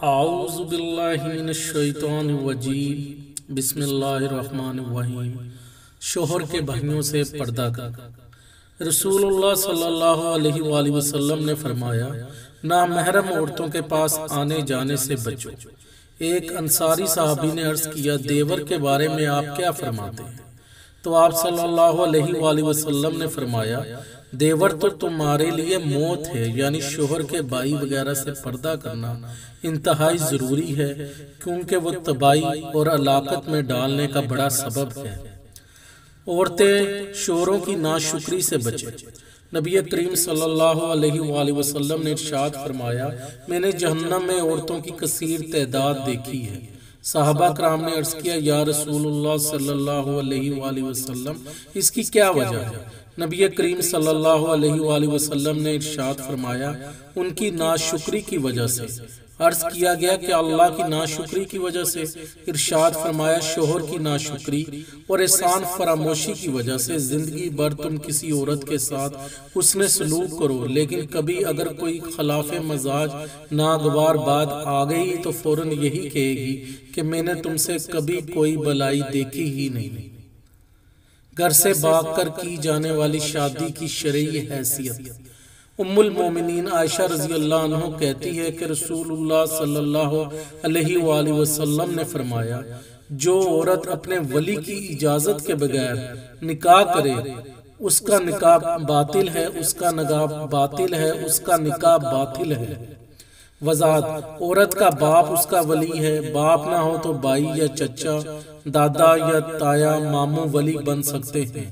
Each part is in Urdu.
اعوذ باللہ من الشیطان الرجیم بسم اللہ الرحمن الرحیم۔ شوہر کے بھائیوں سے پردہ کرنا۔ رسول اللہ صلی اللہ علیہ وآلہ وسلم نے فرمایا، نامحرم عورتوں کے پاس آنے جانے سے بچو۔ ایک انصاری صحابی نے عرض کیا، دیور کے بارے میں آپ کیا فرماتے ہیں؟ تو آپ صلی اللہ علیہ وآلہ وسلم نے فرمایا، دیور تو تمہارے لیے موت ہے، یعنی شوہر کے بھائی وغیرہ سے پردہ کرنا انتہائی ضروری ہے، کیونکہ وہ تباہی اور ہلاکت میں ڈالنے کا بڑا سبب ہے۔ عورتیں شوہروں کی ناشکری سے بچیں۔ نبی کریم صلی اللہ علیہ وآلہ وسلم نے ارشاد فرمایا، میں نے جہنم میں عورتوں کی کثیر تعداد دیکھی ہے۔ صحابہ کرام نے عرض کیا، یا رسول اللہ صلی اللہ علیہ وآلہ وسلم، اس کی کیا وجہ ہے؟ نبی کریم صلی اللہ علیہ وآلہ وسلم نے ارشاد فرمایا، ان کی ناشکری کی وجہ سے۔ عرض کیا گیا کہ اللہ کی ناشکری کی وجہ سے؟ ارشاد فرمایا، شوہر کی ناشکری اور احسان فراموشی کی وجہ سے۔ زندگی بھر تم کسی عورت کے ساتھ حسن سلوک کرو، لیکن کبھی اگر کوئی خلاف مزاج ناگوار بات آ گئی تو فوراً یہی کہے گی کہ میں نے تم سے کبھی کوئی بلائی دیکھی ہی نہیں۔ گھر سے بھاگ کر کی جانے والی شادی کی شرعی حیثیت۔ ام المومنین عائشہ رضی اللہ عنہ کہتی ہے کہ رسول اللہ صلی اللہ علیہ وآلہ وسلم نے فرمایا، جو عورت اپنے ولی کی اجازت کے بغیر نکاح کرے، اس کا نکاح باطل ہے، اس کا نکاح باطل ہے، اس کا نکاح باطل ہے۔ وضاحت، عورت کا باپ اس کا ولی ہے، باپ نہ ہو تو بھائی یا چچا، دادا یا تایا، ماموں ولی بن سکتے ہیں۔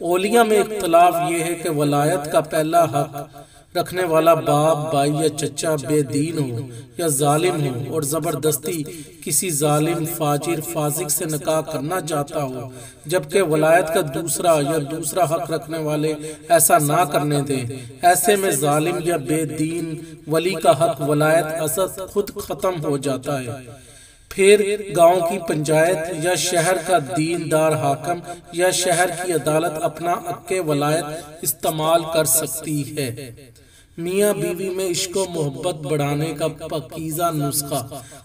اولیاء میں اختلاف یہ ہے کہ ولایت کا پہلا حق رکھنے والا باپ، بھائی یا چچا بے دین ہو یا ظالم ہو اور زبردستی کسی ظالم، فاجر، فاسق سے نکاح کرنا چاہتا ہو، جبکہ ولایت کا دوسرا حق رکھنے والے ایسا نہ کرنے دیں۔ ایسے میں ظالم یا بے دین ولی کا حق ولایت اثر خود ختم ہو جاتا ہے۔ پھر گاؤں کی پنچایت یا شہر کا دیندار حاکم یا شہر کی عدالت اپنا حق ولایت استعمال کر سکتی ہے۔ میاں بیوی میں عشق و محبت بڑھانے کا پاکیزہ نسخہ۔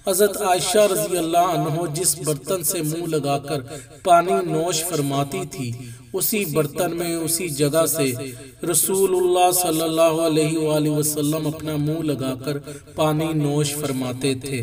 حضرت عائشہ رضی اللہ عنہ جس برتن سے منہ لگا کر پانی نوش فرماتی تھی، اسی برتن میں اسی جگہ سے رسول اللہ صلی اللہ علیہ وآلہ وسلم اپنا منہ لگا کر پانی نوش فرماتے تھے۔